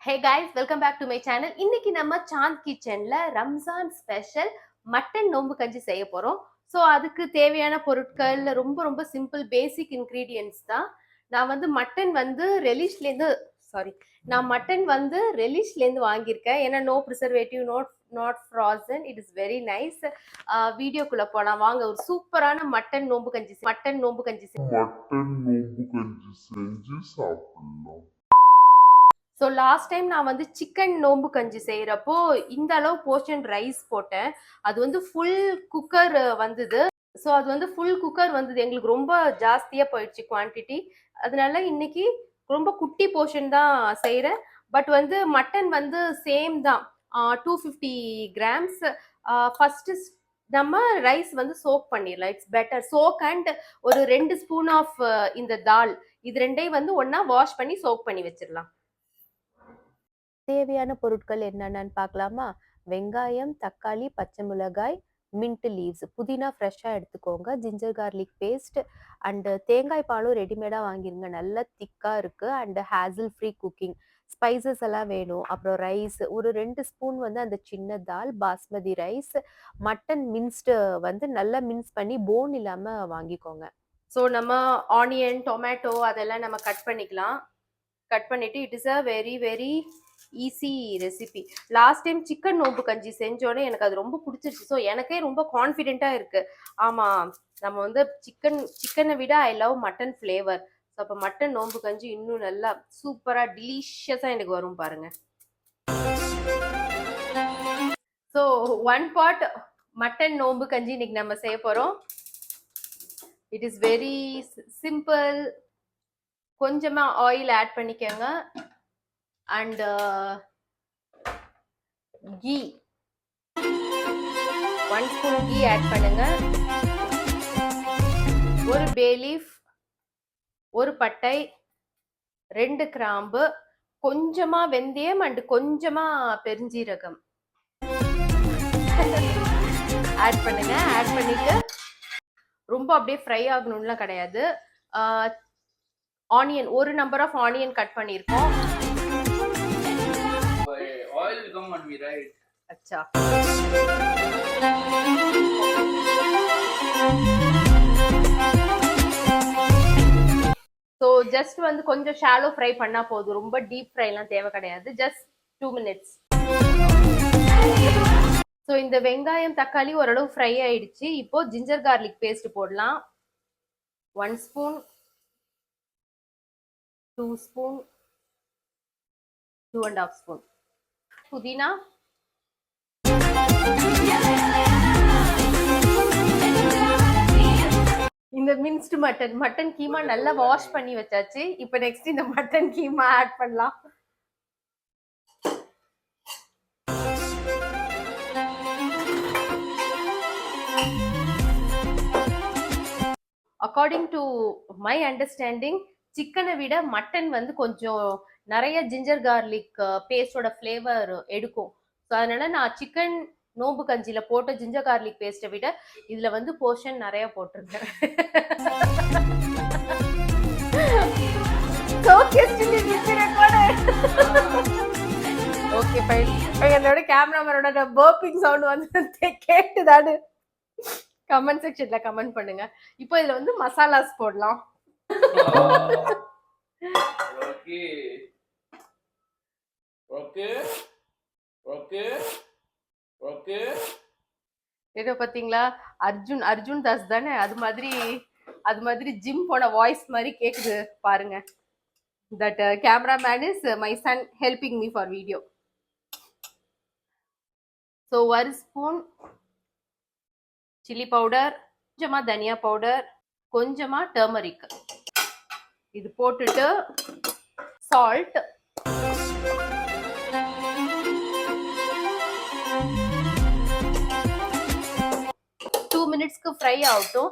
Hey guys, welcome back to my channel. இன்னைக்கு நம்ம சாந்த் கிச்சன்ல ரம்ஜான் ஸ்பெஷல் மட்டன் நோம்பு கஞ்சி செய்ய போறோம். ஸோ அதுக்கு தேவையான பொருட்கள் ரொம்ப ரொம்ப சிம்பிள் பேசிக் இன்கிரீடியன்ட்ஸ் தான். நான் மட்டன் வந்து ரெலிஷ்லேருந்து வாங்கியிருக்கேன். ஏன்னா no preservative, not frozen. It is very nice. வீடியோக்குள்ள போலாம் வாங்க. ஒரு சூப்பரான மட்டன் நோம்பு கஞ்சி செஞ்சு சாப்பிடலாம். ஸோ லாஸ்ட் டைம் நான் வந்து சிக்கன் நோம்பு கஞ்சி செய்கிறப்போ இந்த அளவு போர்ஷன் ரைஸ் போட்டேன். அது வந்து ஃபுல் குக்கர் வந்தது. ஸோ அது வந்து ஃபுல் குக்கர் வந்தது, எங்களுக்கு ரொம்ப ஜாஸ்தியாக போயிடுச்சு குவான்டிட்டி. அதனால இன்னைக்கு ரொம்ப குட்டி போர்ஷன் தான் செய்கிறேன். பட் வந்து மட்டன் வந்து சேம் தான், 250 கிராம்ஸ். ஃபஸ்ட்டு நம்ம ரைஸ் வந்து சோக் பண்ணிடலாம். இட்ஸ் பெட்டர் சோக் அண்ட் ஒரு 2 ஸ்பூன் ஆஃப் இந்த தால், இது ரெண்டையும் வந்து ஒன்றா வாஷ் பண்ணி சோக் பண்ணி வச்சிடலாம். தேவையான பொருட்கள் என்னென்னு பார்க்கலாமா? வெங்காயம், தக்காளி, பச்சை மிளகாய், மின்ட் லீவ்ஸ், புதினா ஃப்ரெஷ்ஷாக எடுத்துக்கோங்க, ஜிஞ்சர் கார்லிக் பேஸ்ட் அண்டு தேங்காய் பாலும் ரெடிமேடாக வாங்கிருங்க, நல்லா திக்காக இருக்குது. And hazel free cooking. Spices எல்லாம் வேணும். அப்புறம் ரைஸ் ஒரு 2 ஸ்பூன் வந்து அந்த சின்ன தால் பாஸ்மதி ரைஸ். மட்டன் மின்ஸ்டு வந்து நல்லா மின்ஸ் பண்ணி போன் இல்லாமல் வாங்கிக்கோங்க. ஸோ நம்ம ஆனியன், டொமேட்டோ அதெல்லாம் நம்ம கட் பண்ணிக்கலாம். கட் பண்ணிட்டு it is a very very easy recipe. Last time chicken நோம்பு கஞ்சி செஞ்சோடனே எனக்கு அது ரொம்ப பிடிச்சிருச்சு. ஸோ எனக்கே ரொம்ப கான்ஃபிடென்ட்டாக இருக்குது. ஆமாம், நம்ம வந்து சிக்கனை விட I love mutton flavour. So அப்போ மட்டன் நோம்பு கஞ்சி இன்னும் நல்லா சூப்பராக டெலிஷியஸாக எனக்கு வரும் பாருங்க. ஸோ 1 pot மட்டன் நோம்பு கஞ்சி இன்னைக்கு நம்ம செய்ய போகிறோம். It is very simple. கொஞ்சமாக ஆயில் ஆட் பண்ணிக்கோங்க. And ghee 1 spoon ghee add பண்ணுங்க. ஒரு பே லீஃப், ஒரு பட்டை, 2 கிராம்பு, கொஞ்சமா வெந்தயம் அண்ட் கொஞ்சமா பெருஞ்சீரகம் ஆட் பண்ணுங்க. ஆட் பண்ணிட்டு ரொம்ப அப்படியே ஃப்ரை ஆகணும்லாம் கிடையாது. ஆனியன், ஒரு நம்பர் ஆஃப் ஆனியன் கட் பண்ணியிருக்கோம். Oil will come on me, right? अच्छा. ஸோ ஜஸ்ட் வந்து கொஞ்சம் ஷாலோ ஃப்ரை பண்ணா போதும், ரொம்ப டீப் ஃப்ரைலாம் தேவை கிடையாது. Just 2 minutes. ஸோ இந்த வெங்காயம் தக்காளி ஓரளவு ஃப்ரை ஆயிடுச்சு. இப்போ ஜிஞ்சர் கார்லிக் பேஸ்ட் போடலாம். 1 ஸ்பூன், 2 ஸ்பூன், 2.5 ஸ்பூன். புதினா, இந்த மின்ஸ்டு மட்டன் கீமா நல்லா வாஷ் பண்ணி வச்சாச்சு. இப்போ நெக்ஸ்ட் இந்த மட்டன் கீமா ஆட் பண்ணலாம். அக்கார்டிங் டு மை அண்டர்ஸ்டாண்டிங் சிக்கனை விட மட்டன் வந்து கொஞ்சம் நிறைய ஜிஞ்சர் கார்லிக் பேஸ்டோட ஃப்ளேவர் எடுக்கும். ஸோ அதனால நான் சிக்கன் நோம்பு கஞ்சியில போட்ட ஜிஞ்சர் கார்லிக் பேஸ்ட்டை விட இதுல வந்து போர்ஷன் நிறைய போட்டிருக்கேன். Okay fine. என்னோட கேமராமேனோட பர்பிங் சவுண்ட் வந்து கேட்டுதானு கமெண்ட் செக்ஷன்ல கமெண்ட் பண்ணுங்க. இப்போ இதுல வந்து மசாலாஸ் போடலாம். Okay. Okay. Okay. Okay. ஏதோ பாத்தீங்களா, அர்ஜுன் தாஸ் தானே, அது மாதிரி ஜிம் போன வாய்ஸ் மாதிரி கேக்குது பாருங்க. That cameraman is my son helping me for video. So 1 spoon chilli powder, கொஞ்சமா தனியா பவுடர், கொஞ்சமா டர்மரிக், இது போட்டுட்டு சால்ட், மினிட்ஸ்க்கு ஃப்ரை ஆகட்டும்.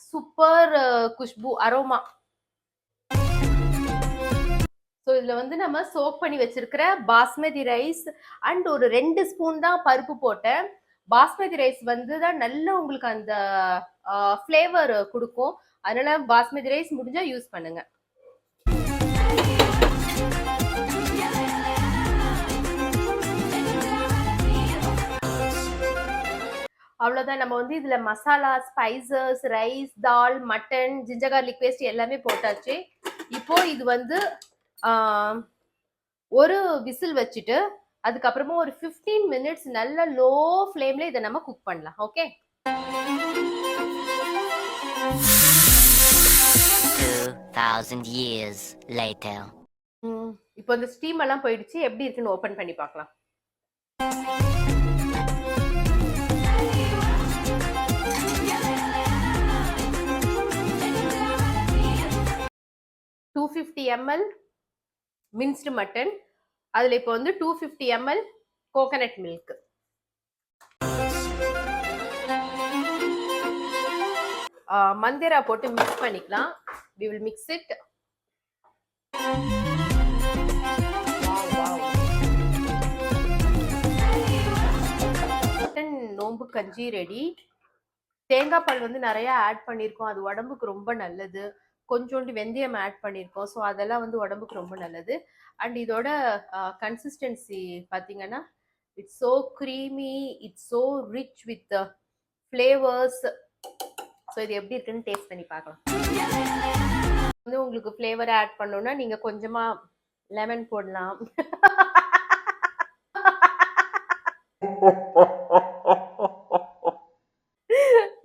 Super Khushbu aroma. ஸோ இதில் வந்து நம்ம சோக் பண்ணி வச்சிருக்கிற பாஸ்மதி ரைஸ் அண்ட் ஒரு 2 ஸ்பூன் தான் பருப்பு போட்டேன். பாஸ்மதி ரைஸ் வந்து தான் நல்லா உங்களுக்கு அந்த ஃப்ளேவர் கொடுக்கும். அதனால பாஸ்மதி ரைஸ் முடிஞ்சா யூஸ் பண்ணுங்க. அவ்வளோதான். நம்ம வந்து இதுல மசாலா, ஸ்பைசஸ், ரைஸ், தால், மட்டன், ஜிஞ்சர் கார்லிக் பேஸ்ட் எல்லாமே போட்டாச்சு. இப்போ இது வந்து ஒரு விசில் வச்சுட்டு அதுக்கப்புறமா ஒரு 15 மினிட்ஸ் நல்ல லோ ஃப்ளேம்ல இதை நம்ம குக் பண்ணலாம். ஓகே. 2000 years later. இப்போ இந்த ஸ்டீம் எல்லாம் போயிடுச்சு. எப்படி இருக்குன்னு ஓபன் பண்ணி பார்க்கலாம். $250 ml மின்ஸ்டு மட்டன், அதுல இப்போ வந்து 250 ml கோகனட் மில்க், மந்திரா போட்டு மிக்ஸ் பண்ணிக்கலாம். we will mix it. Mutton நோம்பு கஞ்சி ரெடி. தேங்காய் பால் வந்து நிறைய ஆட் பண்ணியிருக்கோம், அது உடம்புக்கு ரொம்ப நல்லது. கொஞ்சோண்டு வெந்தயம் ஆட் பண்ணியிருக்கோம், ஸோ அதெல்லாம் வந்து உடம்புக்கு ரொம்ப நல்லது. அண்ட் இதோட கன்சிஸ்டன்சி பார்த்தீங்கன்னா it's so creamy, it's so rich with flavours. So இது எப்படி இருக்குன்னு டேஸ்ட் பண்ணி பார்க்கலாம். வந்து உங்களுக்கு ஃப்ளேவர் ஆட் பண்ணணும்னா நீங்க கொஞ்சமா லெமன் போடலாம்.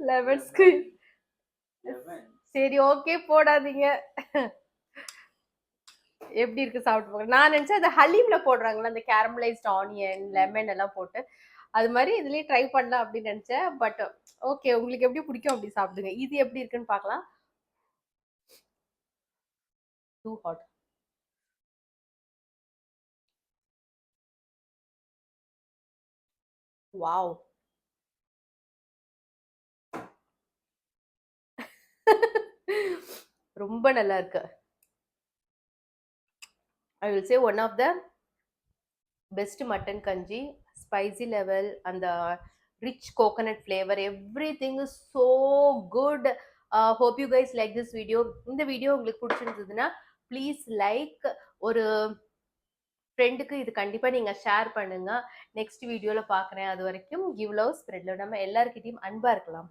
Lemon squeeze. சரி, ஓகே, போடாதீங்க. எப்படி இருக்கு சாப்பிட்டு போங்க. நான் நினைச்சேன் அது ஹலீம்ல போடுறாங்களா, அந்த கேரமலைஸ்ட் ஆனியன், லெமன் எல்லாம் போட்டு, அது மாதிரி இதுலயே ட்ரை பண்ணலாம் அப்படின்னு நினைச்சேன். பட் ஓகே, உங்களுக்கு எப்படி பிடிக்கும் அப்படி சாப்பிடுங்க. இது எப்படி இருக்குன்னு பார்க்கலாம். Too hot. வாவ். ரொம்ப நல்லா இருக்கு. I will say one of the best mutton kanji. Spicy level and the rich coconut flavor, everything is so good. Hope you guys like this video. இந்த வீடியோ உங்களுக்கு பிடிச்சிருந்ததுன்னா ப்ளீஸ் லைக், ஒரு ஃப்ரெண்டுக்கு இது கண்டிப்பா நீங்க ஷேர் பண்ணுங்க. நெக்ஸ்ட் வீடியோல பார்க்குறேன். அது வரைக்கும் கிவ் லவ், ஸ்ப்ரெட் லவ். நம்ம எல்லார்கிட்டயும் அன்பா இருக்கலாம்.